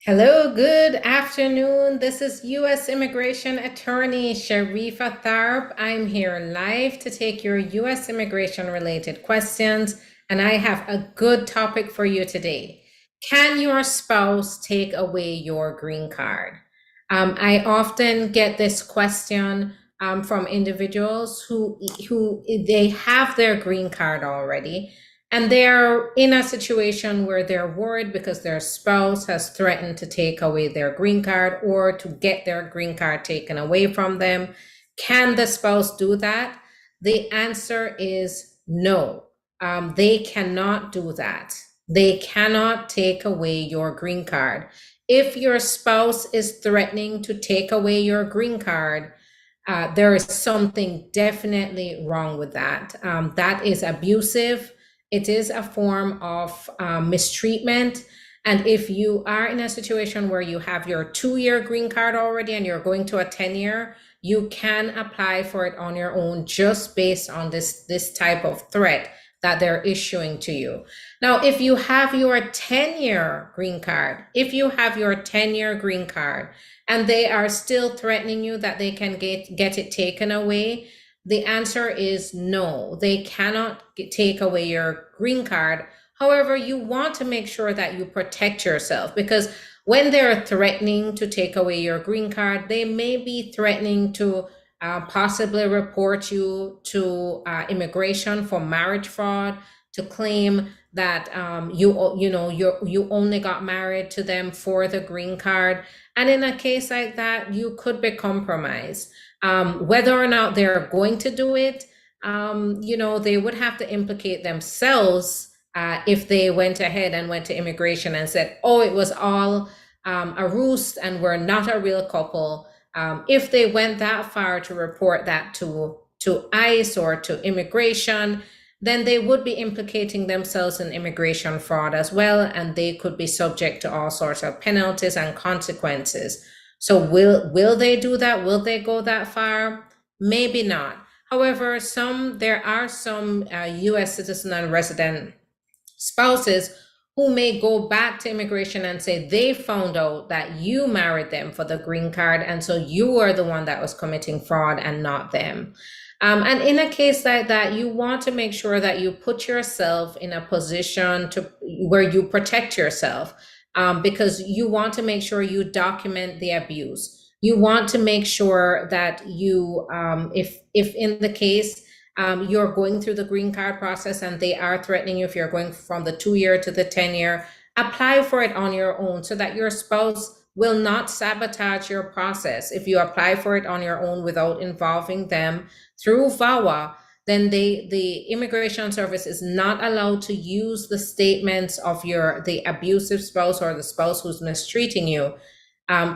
Hello, good afternoon. This is U.S. Immigration Attorney Sharifa Tharpe. I'm here live to take your U.S. immigration related questions, and I have a good topic for you today. Can your spouse take away your green card? I often get this question from individuals who they have their green card already, and they're in a situation where they're worried because their spouse has threatened to take away their green card or to get their green card taken away from them. Can the spouse do that? The answer is no. They cannot do that. They cannot take away your green card. If your spouse is threatening to take away your green card, there is something definitely wrong with that. That is abusive. It is a form of mistreatment. And if you are in a situation where you have your 2-year green card already and you're going to a 10-year, you can apply for it on your own just based on this type of threat that they're issuing to you. Now, if you have your 10-year green card, and they are still threatening you that they can get it taken away, the answer is no. They cannot take away your green card. However, you want to make sure that you protect yourself, because when they're threatening to take away your green card, they may be threatening to possibly report you to immigration for marriage fraud, to claim that you only got married to them for the green card. And in a case like that, you could be compromised. Whether or not they're going to do it, they would have to implicate themselves if they went ahead and went to immigration and said, oh, it was all a ruse and we're not a real couple. If they went that far to report that to ICE or to immigration, then they would be implicating themselves in immigration fraud as well, and they could be subject to all sorts of penalties and consequences. So will they do that? Will they go that far? Maybe not. However, there are some U.S. citizen and resident spouses who may go back to immigration and say they found out that you married them for the green card, and so you are the one that was committing fraud and not them. And in a case like that, you want to make sure that you put yourself in a position where you protect yourself, because you want to make sure you document the abuse. You want to make sure that you, if in the case you're going through the green card process and they are threatening you, if you're going from the 2-year to the 10-year, apply for it on your own so that your spouse will not sabotage your process. If you apply for it on your own without involving them through VAWA, then the immigration service is not allowed to use the statements of the abusive spouse or the spouse who's mistreating you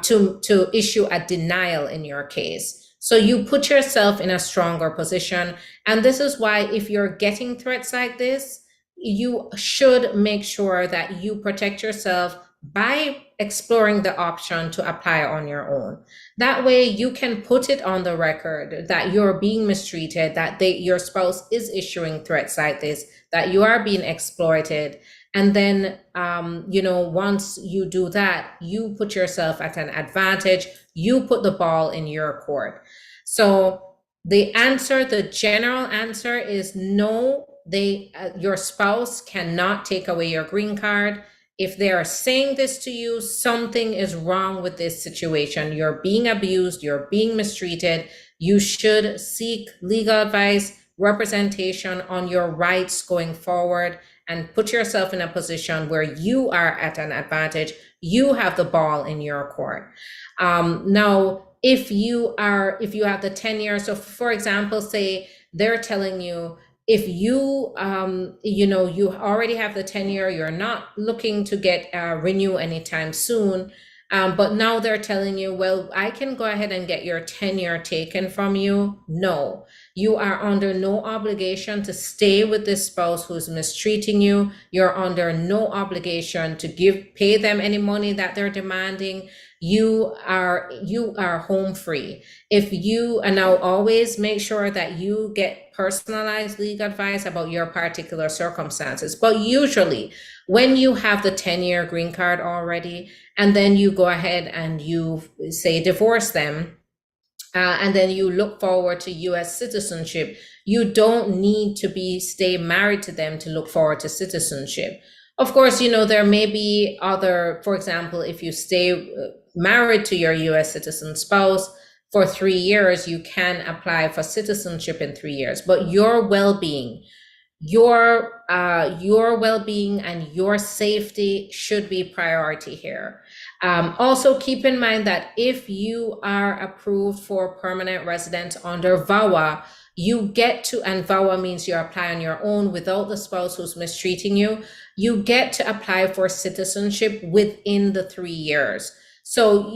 to issue a denial in your case. So you put yourself in a stronger position. And this is why if you're getting threats like this, you should make sure that you protect yourself by exploring the option to apply on your own. That way you can put it on the record that you're being mistreated, that your spouse is issuing threats like this, that you are being exploited. And then, once you do that, you put yourself at an advantage. You put the ball in your court. So the general answer is no, your spouse cannot take away your green card. If they are saying this to you, something is wrong with this situation. You're being abused, you're being mistreated. You should seek legal advice, representation on your rights going forward, and put yourself in a position where you are at an advantage. You have the ball in your court. Now, if you have the 10 years, so for example, say they're telling you, if you already have the 10-year, you're not looking to get renew anytime soon, but now they're telling you, well, I can go ahead and get your 10-year taken from you. No, You are under no obligation to stay with this spouse who's mistreating you. You're under no obligation to pay them any money that they're demanding. You are home free. And now always make sure that you get personalized legal advice about your particular circumstances. But usually when you have the 10-year green card already, and then you go ahead and you say divorce them, and then you look forward to US citizenship, you don't need to stay married to them to look forward to citizenship. Of course, there may be other, for example, if you stay married to your US citizen spouse for 3 years, you can apply for citizenship in 3 years. But your well-being, your well-being and your safety should be priority here. Also keep in mind that if you are approved for permanent residence under VAWA, and VAWA means you apply on your own without the spouse who's mistreating you, you get to apply for citizenship within the 3 years. So,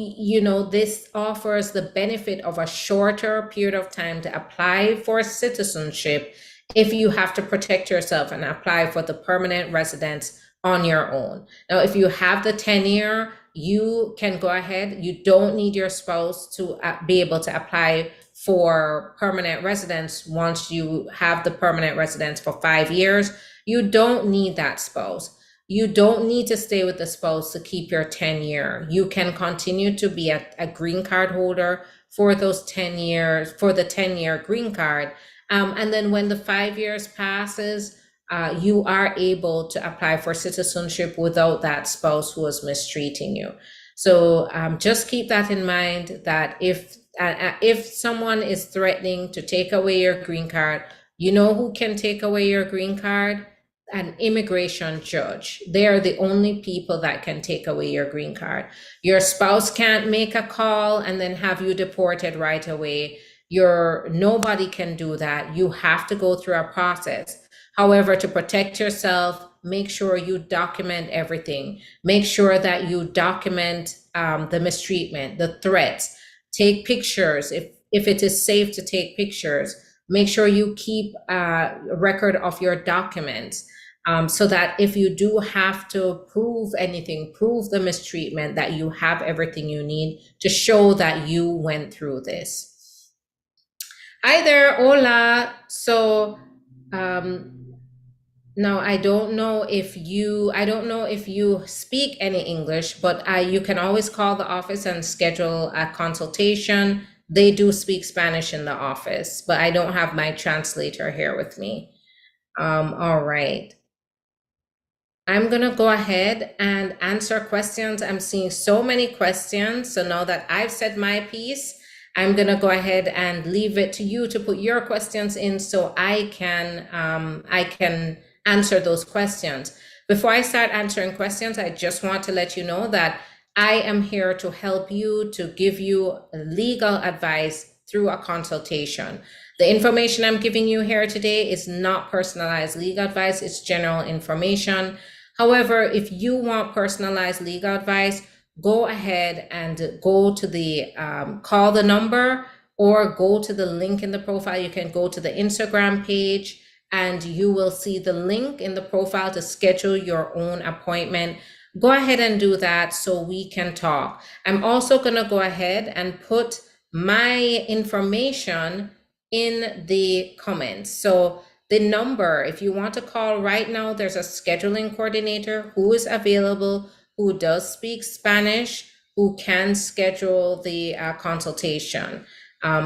this offers the benefit of a shorter period of time to apply for citizenship if you have to protect yourself and apply for the permanent residence on your own. Now, if you have the 10-year, you can go ahead. You don't need your spouse to be able to apply for permanent residence once you have the permanent residence for 5 years. You don't need that spouse. You don't need to stay with the spouse to keep your 10-year. You can continue to be a green card holder for those 10 years, for the 10-year green card. And then when the 5 years passes, you are able to apply for citizenship without that spouse who is mistreating you. So just keep that in mind, that if someone is threatening to take away your green card, who can take away your green card? An immigration judge. They are the only people that can take away your green card. Your spouse can't make a call and then have you deported right away. Nobody can do that. You have to go through a process. However, to protect yourself, make sure you document everything. Make sure that you document the mistreatment, the threats. Take pictures if it is safe to take pictures. Make sure you keep a record of your documents, so that if you do have to prove anything, prove the mistreatment, that you have everything you need to show that you went through this. Hi there, hola. So now I don't know if you speak any English, but you can always call the office and schedule a consultation. They do speak Spanish in the office, but I don't have my translator here with me. All right. I'm gonna go ahead and answer questions. I'm seeing so many questions. So now that I've said my piece, I'm gonna go ahead and leave it to you to put your questions in so I can answer those questions. Before I start answering questions, I just want to let you know that I am here to help you, to give you legal advice through a consultation. The information I'm giving you here today is not personalized legal advice, it's general information. However, if you want personalized legal advice, go ahead and go to the, call the number or go to the link in the profile. You can go to the Instagram page and you will see the link in the profile to schedule your own appointment. Go ahead and do that so we can talk. I'm also gonna go ahead and put my information in the comments. So the number, if you want to call right now, there's a scheduling coordinator who is available, who does speak Spanish, who can schedule the consultation.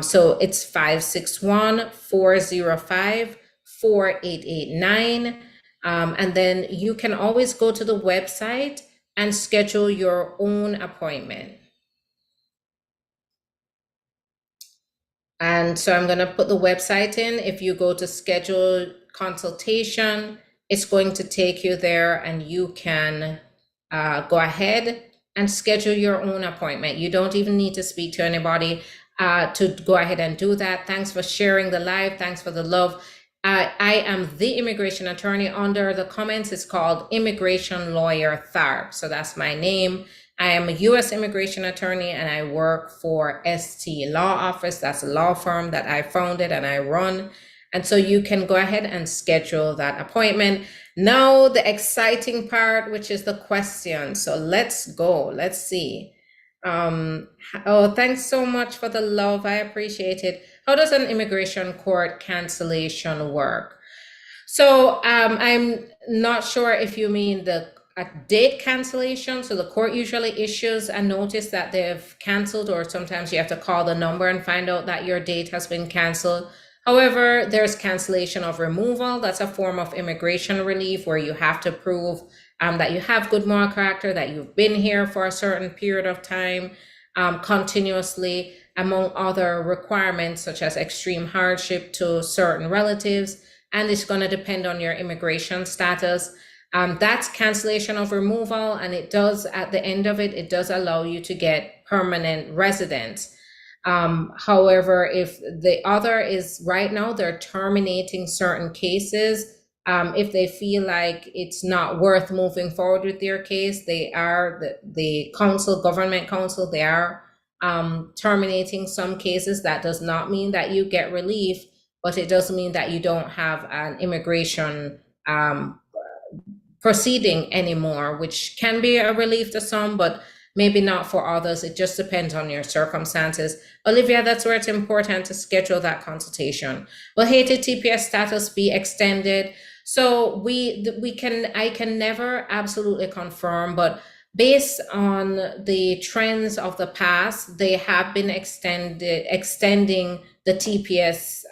So it's 561-405-4889. And then you can always go to the website and schedule your own appointment. And so I'm going to put the website in. If you go to schedule consultation, it's going to take you there and you can go ahead and schedule your own appointment. You don't even need to speak to anybody to go ahead and do that. Thanks for sharing the live. Thanks for the love. I am the immigration attorney. Under the comments, it's called Immigration Lawyer Tharpe. So that's my name. I am a U.S. immigration attorney and I work for ST Law Office. That's a law firm that I founded and I run. And so you can go ahead and schedule that appointment. Now, the exciting part, which is the question. So let's go. Let's see. Oh, thanks so much for the love. I appreciate it. How does an immigration court cancellation work? So I'm not sure if you mean a date cancellation. So the court usually issues a notice that they've canceled, or sometimes you have to call the number and find out that your date has been canceled. However, there's cancellation of removal. That's a form of immigration relief where you have to prove that you have good moral character, that you've been here for a certain period of time continuously, among other requirements such as extreme hardship to certain relatives. And it's going to depend on your immigration status. That's cancellation of removal, and it does, at the end of it, it does allow you to get permanent residence. However, if the other is right now, they're terminating certain cases. If they feel like it's not worth moving forward with their case, they are, the council, government council, they are terminating some cases. That does not mean that you get relief, but it does mean that you don't have an immigration proceeding anymore, which can be a relief to some, but maybe not for others. It just depends on your circumstances. Olivia, that's where it's important to schedule that consultation. Will Haiti TPS status be extended? So I can never absolutely confirm, but based on the trends of the past, they have been extending the TPS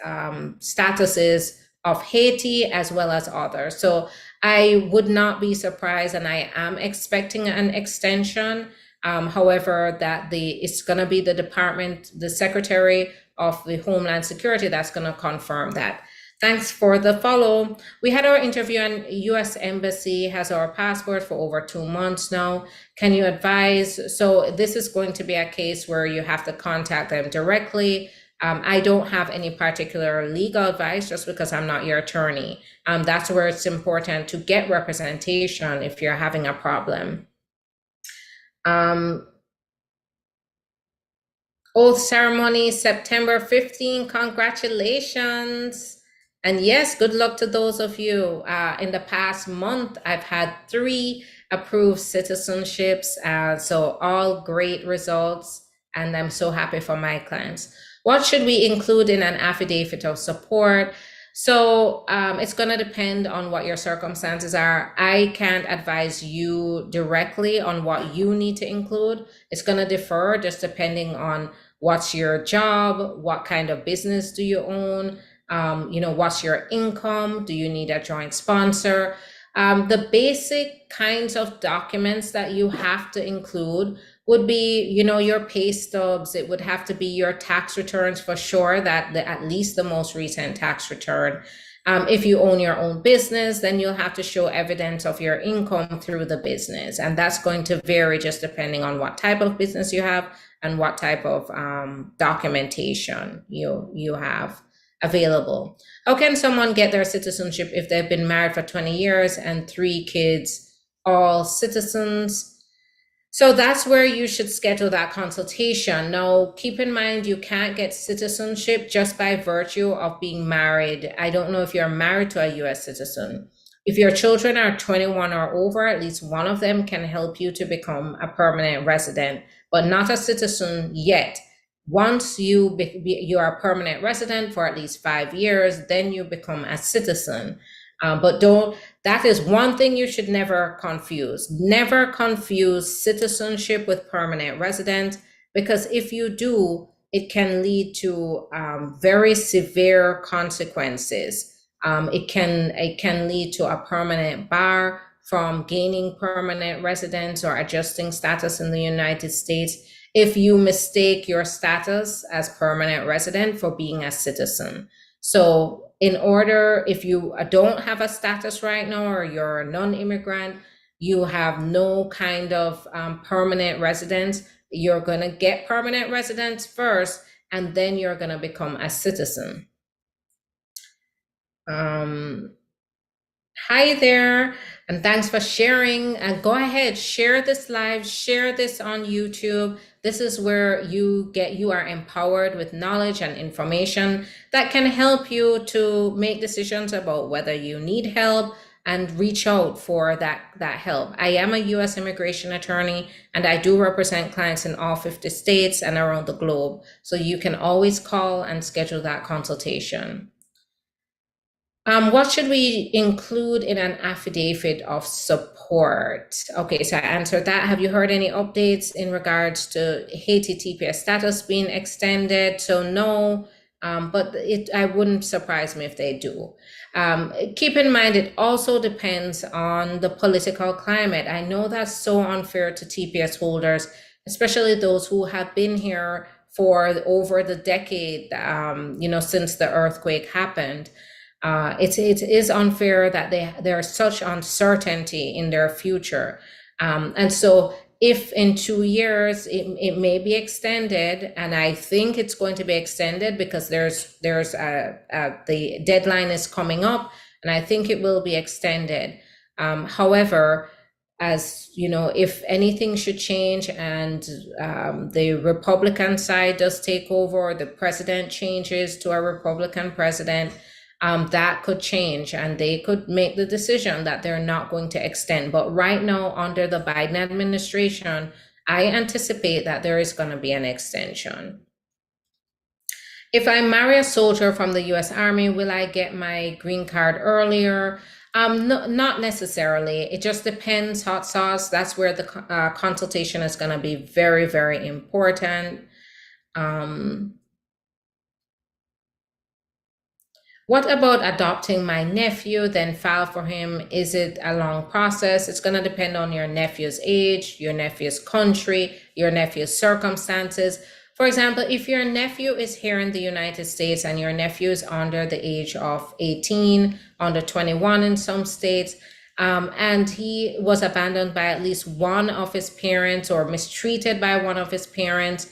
statuses of Haiti as well as others. So I would not be surprised, and I am expecting an extension. However, it's going to be the Secretary of the Homeland Security that's going to confirm that. Thanks for the follow. We had our interview on U.S. Embassy, has our passport for over 2 months now. Can you advise? So this is going to be a case where you have to contact them directly. I don't have any particular legal advice just because I'm not your attorney. That's where it's important to get representation if you're having a problem. Oath ceremony, September 15. Congratulations. And yes, good luck to those of you. In the past month, I've had 3 approved citizenships. So all great results. And I'm so happy for my clients. What should we include in an affidavit of support? So it's going to depend on what your circumstances are. I can't advise you directly on what you need to include. It's going to differ just depending on what's your job, what kind of business do you own, what's your income, do you need a joint sponsor? The basic kinds of documents that you have to include would be, your pay stubs. It would have to be your tax returns for sure, at least the most recent tax return. If you own your own business, then you'll have to show evidence of your income through the business. And that's going to vary just depending on what type of business you have and what type of documentation you have available. How can someone get their citizenship if they've been married for 20 years and 3 kids, all citizens? So that's where you should schedule that consultation. Now, keep in mind, you can't get citizenship just by virtue of being married. I don't know if you're married to a US citizen. If your children are 21 or over, at least one of them can help you to become a permanent resident, but not a citizen yet. Once you are a permanent resident for at least 5 years, then you become a citizen. That is one thing you should never confuse. Never confuse citizenship with permanent residence, because if you do, it can lead to very severe consequences. It can lead to a permanent bar from gaining permanent residence or adjusting status in the United States if you mistake your status as permanent resident for being a citizen. So if you don't have a status right now, or you're a non-immigrant, you have no kind of permanent residence, you're going to get permanent residence first, and then you're going to become a citizen. Hi there, and thanks for sharing. And go ahead, share this live, share this on YouTube. This is where you are empowered with knowledge and information that can help you to make decisions about whether you need help and reach out for that help. I am a US immigration attorney and I do represent clients in all 50 states and around the globe. So you can always call and schedule that consultation. What should we include in an affidavit of support? Okay, so I answered that. Have you heard any updates in regards to Haiti TPS status being extended? So no, but I wouldn't surprise me if they do. Keep in mind, it also depends on the political climate. I know that's so unfair to TPS holders, especially those who have been here for over the decade, since the earthquake happened. It is unfair that there's such uncertainty in their future. And so if in 2 years it may be extended, and I think it's going to be extended because the deadline is coming up, and I think it will be extended. However, as you know, if anything should change and the Republican side does take over, or the president changes to a Republican president, that could change and they could make the decision that they're not going to extend. But right now, under the Biden administration, I anticipate that there is going to be an extension. If I marry a soldier from the US Army, will I get my green card earlier? No, not necessarily. It just depends, hot sauce. That's where the consultation is going to be very, very important. What about adopting my nephew, then file for him? Is it a long process? It's going to depend on your nephew's age, your nephew's country, your nephew's circumstances. For example, if your nephew is here in the United States and your nephew is under the age of 18, under 21 in some states, and he was abandoned by at least one of his parents or mistreated by one of his parents,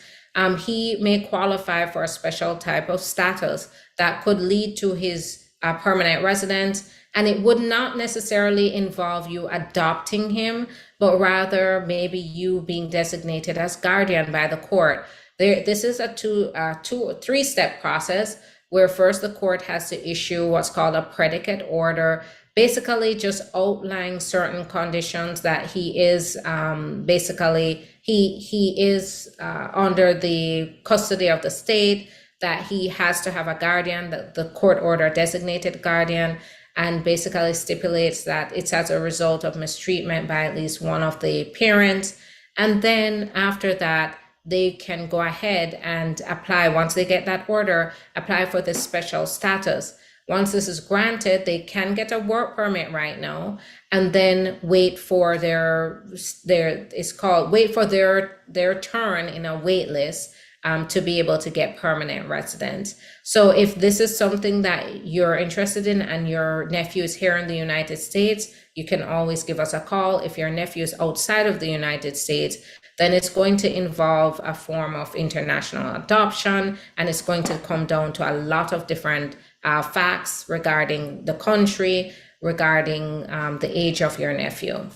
he may qualify for a special type of status that could lead to his permanent residence. And it would not necessarily involve you adopting him, but rather maybe you being designated as guardian by the court. This is a three-step process where first the court has to issue what's called a predicate order, basically just outlining certain conditions that he is he is under the custody of the state, that he has to have a guardian, the court order designated guardian, and basically stipulates that it's as a result of mistreatment by at least one of the parents. And then after that, they can go ahead and apply, once they get that order, apply for this special status. Once this is granted, they can get a work permit right now, and then wait for their turn in a wait list to be able to get permanent residence. So if this is something that you're interested in and your nephew is here in the United States, you can always give us a call. If your nephew is outside of the United States, then it's going to involve a form of international adoption, and it's going to come down to a lot of different facts regarding the country, regarding the age of your nephew.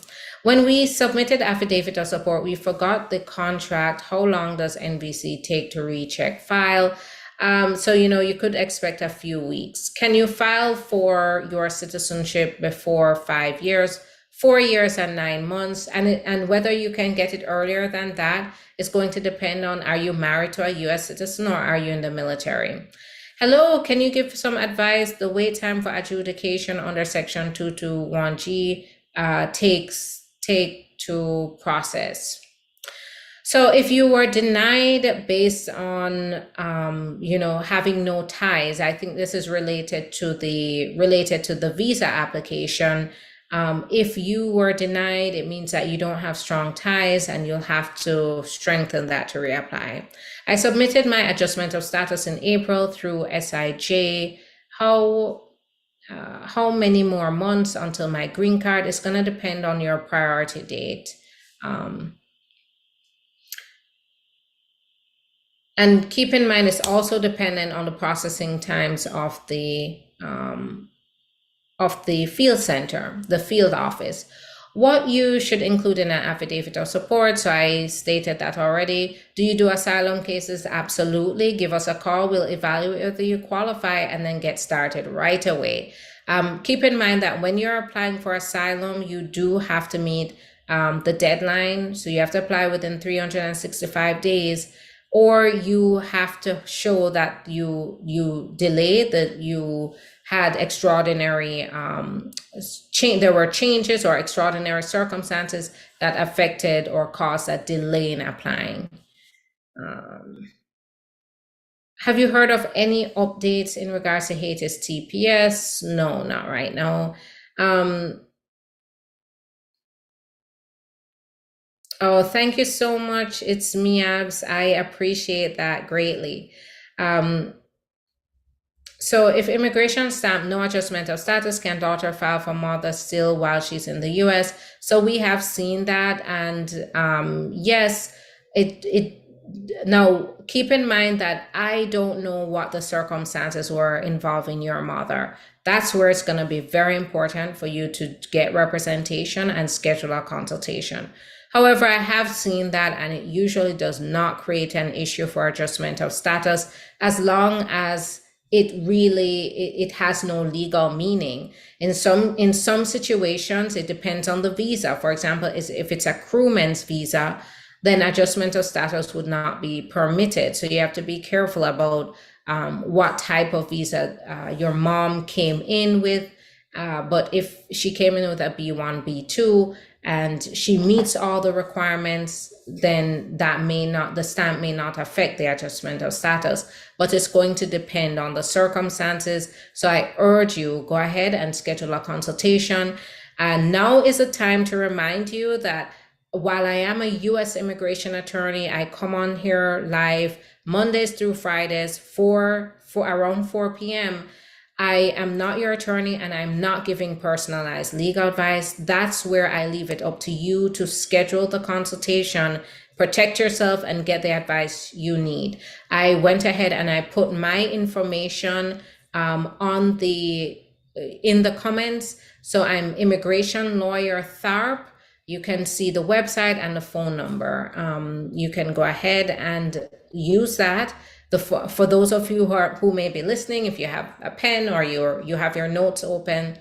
When we submitted affidavit of support, we forgot the contract. How long does NVC take to recheck file? So, you could expect a few weeks. Can you file for your citizenship before 5 years? 4 years and 9 months, and whether you can get it earlier than that is going to depend on, are you married to a US citizen or are you in the military? Hello, can you give some advice? The wait time for adjudication under Section 221G take to process. So if you were denied based on, having no ties, I think this is related to the visa application. If you were denied, it means that you don't have strong ties and you'll have to strengthen that to reapply. I submitted my adjustment of status in April through SIJ. How many more months until my green card is going to depend on your priority date. And keep in mind, it's also dependent on the processing times of the of the field center, the field office. What you should include in an affidavit of support. So I stated that already. Do you do asylum cases? Absolutely. Give us a call. We'll evaluate whether you qualify and then get started right away. Keep in mind that when you're applying for asylum, you do have to meet the deadline. So you have to apply within 365 days, or you have to show that you delayed, that you had extraordinary there were changes or extraordinary circumstances that affected or caused a delay in applying. Have you heard of any updates in regards to HIS TPS? No, not right now. Oh, thank you so much. It's Miabs. I appreciate that greatly. So if immigration stamp no adjustment of status, can daughter file for mother still while she's in the US? So we have seen that, and yes, it now keep in mind that I don't know what the circumstances were involving your mother. That's where it's going to be very important for you to get representation and schedule a consultation. However, I have seen that, and it usually does not create an issue for adjustment of status as long as it has no legal meaning. In some situations, it depends on the visa. For example, if it's a crewman's visa, then adjustment of status would not be permitted. So you have to be careful about what type of visa your mom came in with. But if she came in with a B1, B2, and she meets all the requirements, then the stamp may not affect the adjustment of status, but it's going to depend on the circumstances. So I urge you, go ahead and schedule a consultation. And now is the time to remind you that while I am a U.S. immigration attorney, I come on here live Mondays through Fridays for around 4 p.m. I am not your attorney, and I'm not giving personalized legal advice. That's where I leave it up to you to schedule the consultation, protect yourself, and get the advice you need. I went ahead and I put my information in the comments. So I'm immigration lawyer Tharpe. You can see the website and the phone number. You can go ahead and use that. For those of you who may be listening, if you have a pen or you have your notes open,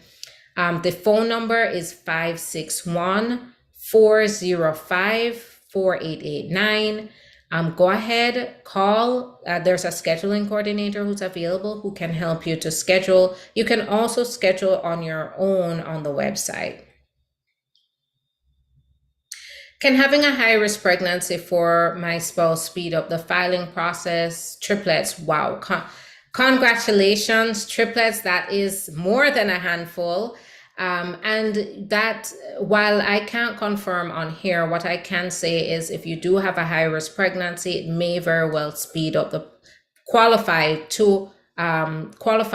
the phone number is 561-405-4889. Go ahead, call. There's a scheduling coordinator who's available who can help you to schedule. You can also schedule on your own on the website. Can having a high-risk pregnancy for my spouse speed up the filing process? Triplets, wow. Congratulations, triplets. That is more than a handful. And that, while I can't confirm on here, what I can say is if you do have a high-risk pregnancy, it may very well speed up qualify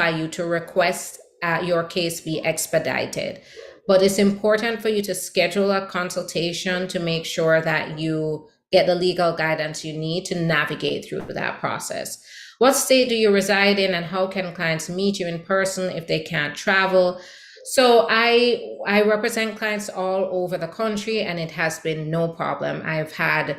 you to request your case be expedited. But it's important for you to schedule a consultation to make sure that you get the legal guidance you need to navigate through that process. What state do you reside in, and how can clients meet you in person if they can't travel? So I represent clients all over the country, and it has been no problem. I've had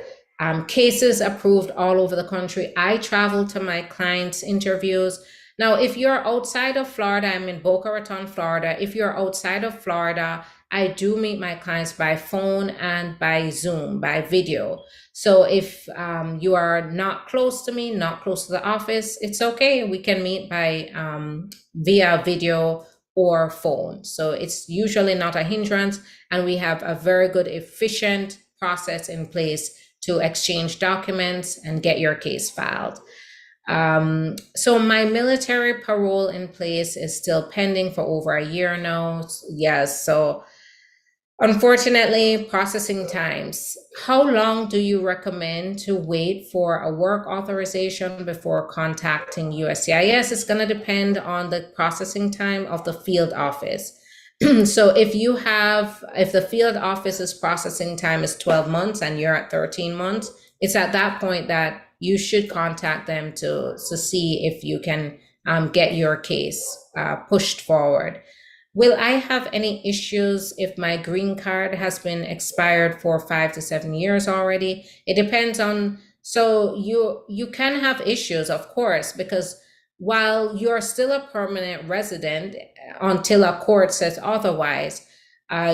cases approved all over the country. I travel to my clients' interviews. Now, if you're outside of Florida, I'm in Boca Raton, Florida. If you're outside of Florida, I do meet my clients by phone and by Zoom, by video. So if you are not close to me, not close to the office, it's okay. We can meet by via video or phone. So it's usually not a hindrance, and we have a very good, efficient process in place to exchange documents and get your case filed. So my military parole in place is still pending for over a year now. Yes, so unfortunately, processing times. How long do you recommend to wait for a work authorization before contacting USCIS? It's going to depend on the processing time of the field office. So if the field office's processing time is 12 months and you're at 13 months, it's at that point that you should contact them to see if you can get your case pushed forward. will I have any issues if my green card has been expired for 5 to 7 years already? It depends on, so you can have issues, of course, because while you're still a permanent resident until a court says otherwise,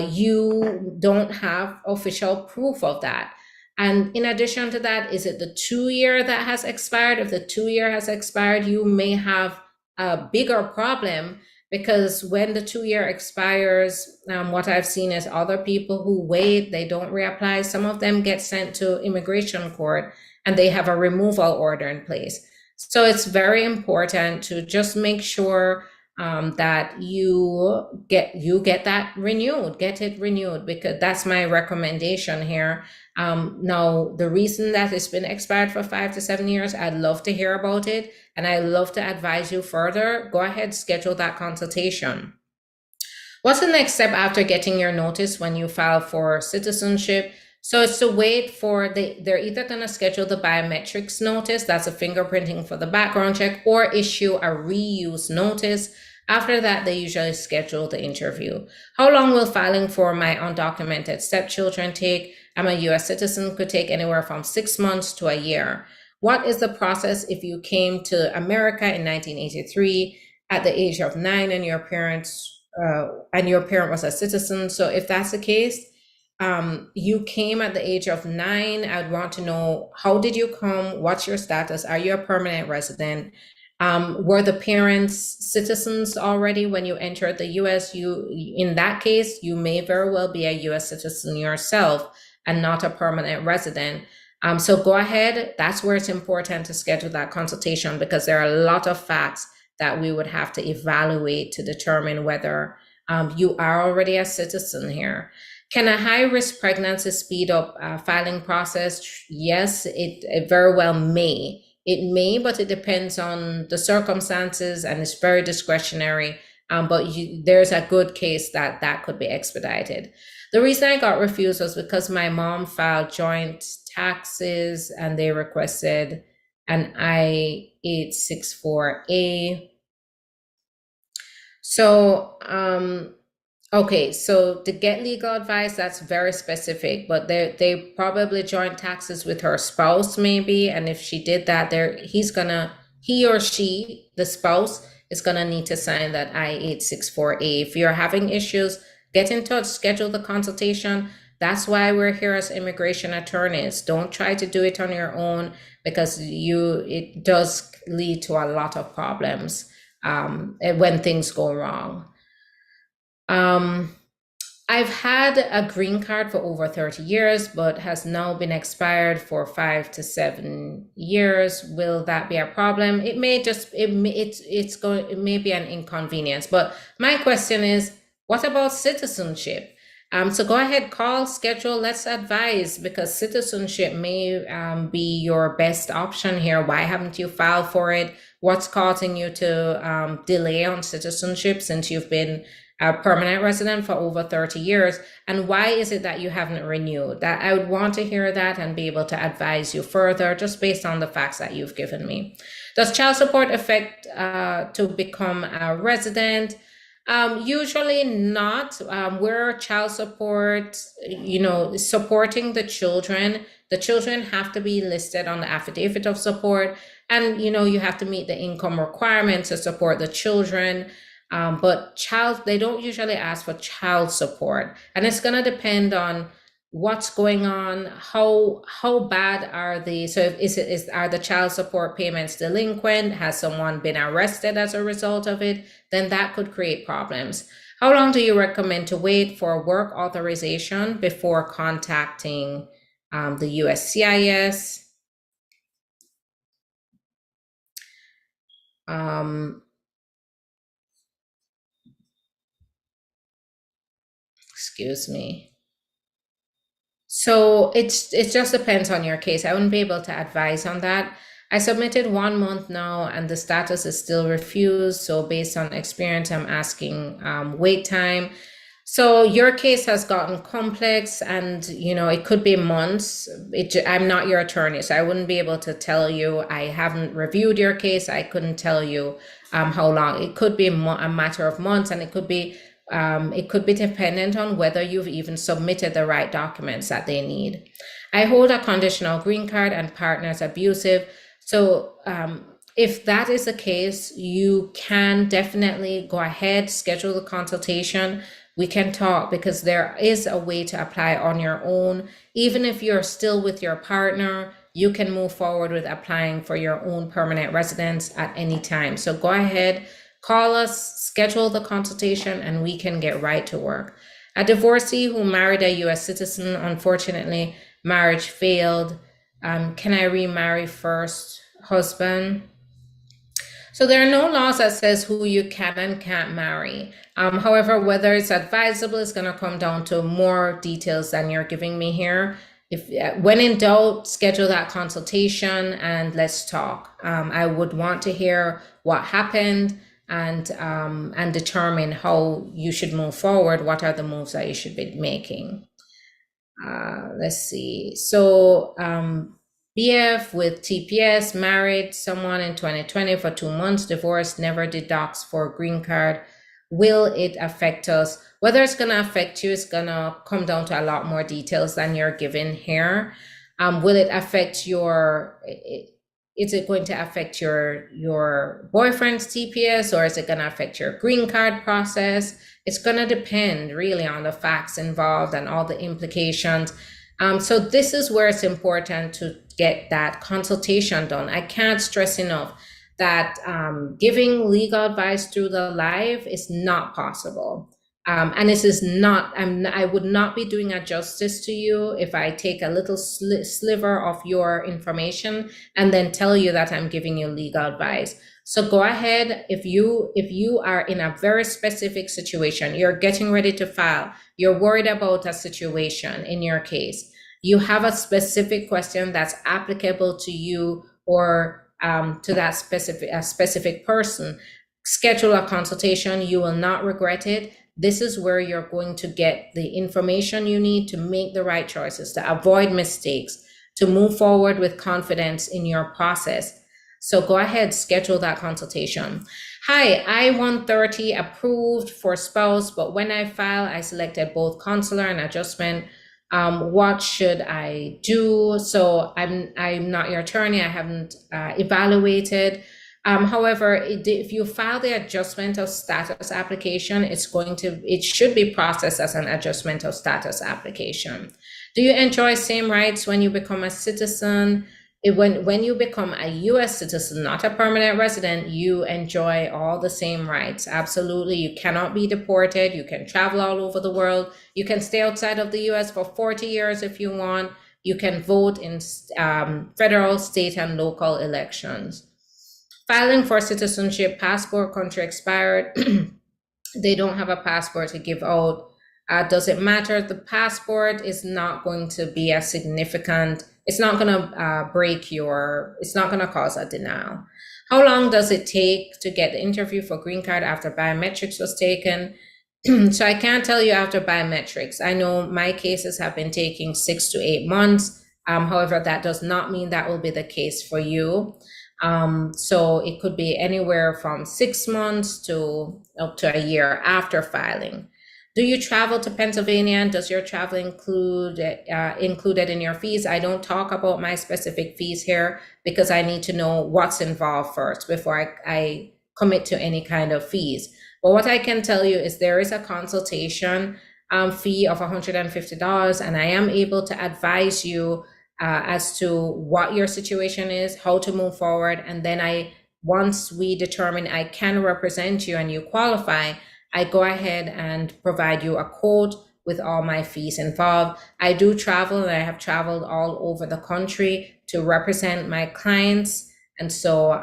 you don't have official proof of that. And in addition to that, is it the 2 year that has expired? If the 2 year has expired, you may have a bigger problem, because when the 2 year expires, what I've seen is other people who wait, they don't reapply. Some of them get sent to immigration court and they have a removal order in place. So it's very important to just make sure that you get that renewed, get it renewed, because that's my recommendation here. Now, the reason that it's been expired for 5 to 7 years, I'd love to hear about it, and I love to advise you further. Go ahead, schedule that consultation. What's the next step after getting your notice when you file for citizenship? So it's to wait for they're either going to schedule the biometrics notice, that's a fingerprinting for the background check, or issue a reuse notice. After that, they usually schedule the interview. How long will filing for my undocumented stepchildren take? I'm a US citizen, could take anywhere from 6 months to a year. What is the process if you came to America in 1983 at the age of 9 and your parent was a citizen? So if that's the case, you came at the age of 9, I'd want to know, how did you come? What's your status? Are you a permanent resident? Were the parents citizens already when you entered the US? In that case, you may very well be a US citizen yourself and not a permanent resident. So go ahead. That's where it's important to schedule that consultation, because there are a lot of facts that we would have to evaluate to determine whether you are already a citizen here. Can a high-risk pregnancy speed up filing process? Yes, it very well may. It may, but it depends on the circumstances, and it's very discretionary. But there's a good case that could be expedited. The reason I got refused was because my mom filed joint taxes and they requested an I-864A. So, okay, so to get legal advice, that's very specific, but they probably joint taxes with her spouse maybe, and if she did that, he or she, the spouse, is gonna need to sign that I-864A. If you're having issues, get in touch, schedule the consultation. That's why we're here as immigration attorneys. Don't try to do it on your own, because it does lead to a lot of problems when things go wrong. I've had a green card for over 30 years, but has now been expired for 5 to 7 years. Will that be a problem? It may it may be an inconvenience, but my question is, what about citizenship? So go ahead, call, schedule, let's advise, because citizenship may be your best option here. Why haven't you filed for it? What's causing you to delay on citizenship since you've been a permanent resident for over 30 years? And why is it that you haven't renewed? That I would want to hear that and be able to advise you further, just based on the facts that you've given me. Does child support affect to become a resident? Usually not. Where child support, supporting the children have to be listed on the affidavit of support, and you have to meet the income requirements to support the children. But they don't usually ask for child support, and it's going to depend on what's going on, how bad are are the child support payments delinquent? Has someone been arrested as a result of it? Then that could create problems. How long do you recommend to wait for work authorization before contacting the USCIS? Excuse me. So it just depends on your case. I wouldn't be able to advise on that. I submitted 1 month now and the status is still refused. So based on experience, I'm asking wait time. So your case has gotten complex, and it could be months. I'm not your attorney, so I wouldn't be able to tell you. I haven't reviewed your case. I couldn't tell you how long. It could be a matter of months, and it could be It could be dependent on whether you've even submitted the right documents that they need. I hold a conditional green card and partner is abusive. So if that is the case, you can definitely go ahead, schedule the consultation. We can talk, because there is a way to apply on your own. Even if you're still with your partner, you can move forward with applying for your own permanent residence at any time. So go ahead, call us, schedule the consultation, and we can get right to work. A divorcee who married a US citizen, unfortunately, marriage failed. Can I remarry first? Husband. So there are no laws that says who you can and can't marry. However, whether it's advisable is going to come down to more details than you're giving me here. If when in doubt, schedule that consultation and let's talk. I would want to hear what happened and determine how you should move forward. What are the moves that you should be making? Let's see. So BF with TPS, married someone in 2020 for 2 months, divorced, never did docs for green card. Will it affect us? Whether it's going to affect you is going to come down to a lot more details than you're given here. Will it affect your, is it going to affect your boyfriend's TPS, or is it going to affect your green card process? It's going to depend really on the facts involved and all the implications. So this is where it's important to get that consultation done. I can't stress enough that giving legal advice through the live is not possible. And this is not, I would not be doing a justice to you if I take a little sliver of your information and then tell you that I'm giving you legal advice. So go ahead, if you are in a very specific situation, you're getting ready to file, you're worried about a situation in your case, you have a specific question that's applicable to you or to that specific person, schedule a consultation. You will not regret it. This is where you're going to get the information you need to make the right choices, to avoid mistakes, to move forward with confidence in your process. So go ahead, schedule that consultation. Hi, I-130 approved for spouse, but when I file, I selected both consular and adjustment. What should I do? So I'm not your attorney. I haven't evaluated. However, if you file the adjustment of status application, it should be processed as an adjustment of status application. Do you enjoy same rights when you become a citizen? When you become a US citizen, not a permanent resident, you enjoy all the same rights. Absolutely. You cannot be deported. You can travel all over the world. You can stay outside of the US for 40 years if you want. You can vote in federal, state, and local elections. Filing for citizenship, passport country expired. They don't have a passport to give out. Does it matter? The passport is not going to be a significant, it's not going to it's not going to cause a denial. How long does it take to get the interview for green card after biometrics was taken? So I can't tell you after biometrics. I know my cases have been taking 6 to 8 months. However, that does not mean that will be the case for you. So it could be anywhere from 6 months to up to a year after filing. Do you travel to Pennsylvania, and does your travel included in your fees? I don't talk about my specific fees here because I need to know what's involved first before I commit to any kind of fees. But what I can tell you is there is a consultation fee of $150, and I am able to advise you as to what your situation is, how to move forward. And then once we determine I can represent you and you qualify, I go ahead and provide you a quote with all my fees involved. I do travel, and I have traveled all over the country to represent my clients. And so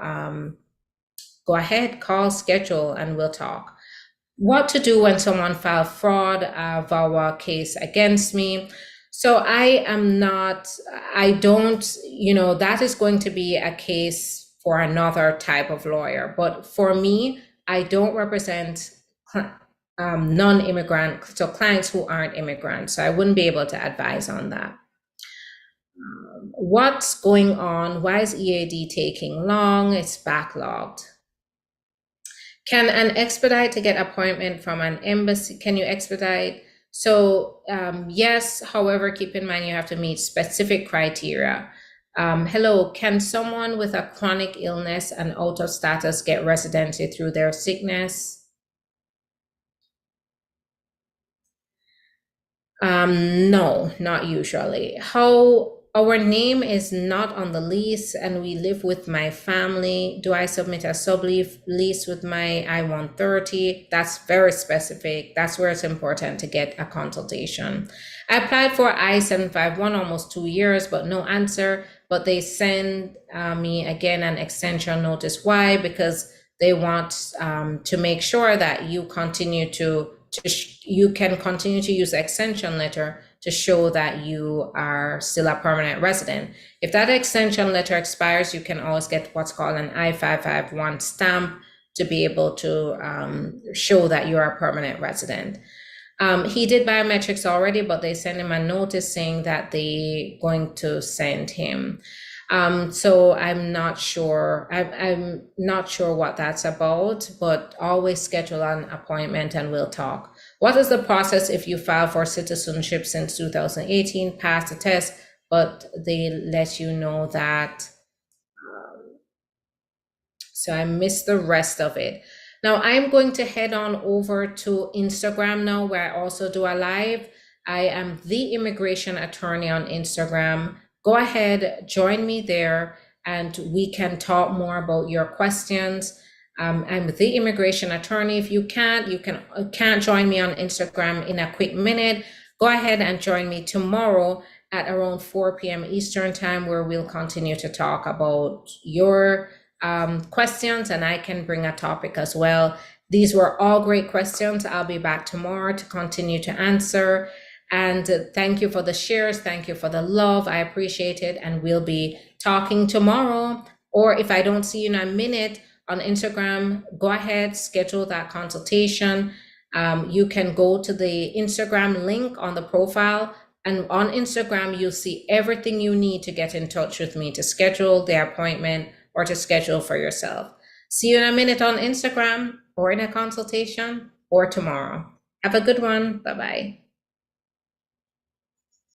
go ahead, call, schedule, and we'll talk. What to do when someone filed fraud VAWA case against me. So that is going to be a case for another type of lawyer. But for me, I don't represent non-immigrant, so clients who aren't immigrants. So I wouldn't be able to advise on that. What's going on? Why is EAD taking long? It's backlogged. Can an expedite to get appointment from an embassy? Can you expedite? So yes, however, keep in mind you have to meet specific criteria. Hello, can someone with a chronic illness and out of status get residency through their sickness? No, not usually. How our name is not on the lease and we live with my family. Do I submit a sublease lease with my I-130? That's very specific. That's where it's important to get a consultation. I applied for I-751 almost 2 years, but no answer. But they send me again an extension notice. Why? Because they want to make sure that you continue you can continue to use the extension letter to show that you are still a permanent resident. If that extension letter expires, you can always get what's called an I-551 stamp to be able to show that you're a permanent resident. He did biometrics already, but they sent him a notice saying that they're going to send him. So I'm not sure. I'm not sure what that's about, but always schedule an appointment and we'll talk. What is the process if you file for citizenship since 2018, pass the test, but they let you know that? So I missed the rest of it. Now I'm going to head on over to Instagram now, where I also do a live. I am the immigration attorney on Instagram. Go ahead, join me there, and we can talk more about your questions. I'm the immigration attorney. If you can't join me on Instagram in a quick minute, go ahead and join me tomorrow at around 4 p.m. Eastern time, where we'll continue to talk about your questions, and I can bring a topic as well. These were all great questions. I'll be back tomorrow to continue to answer. And thank you for the shares. Thank you for the love. I appreciate it. And we'll be talking tomorrow. Or if I don't see you in a minute on Instagram, go ahead, schedule that consultation. You can go to the Instagram link on the profile. And on Instagram, you'll see everything you need to get in touch with me to schedule the appointment or to schedule for yourself. See you in a minute on Instagram or in a consultation or tomorrow. Have a good one. Bye-bye.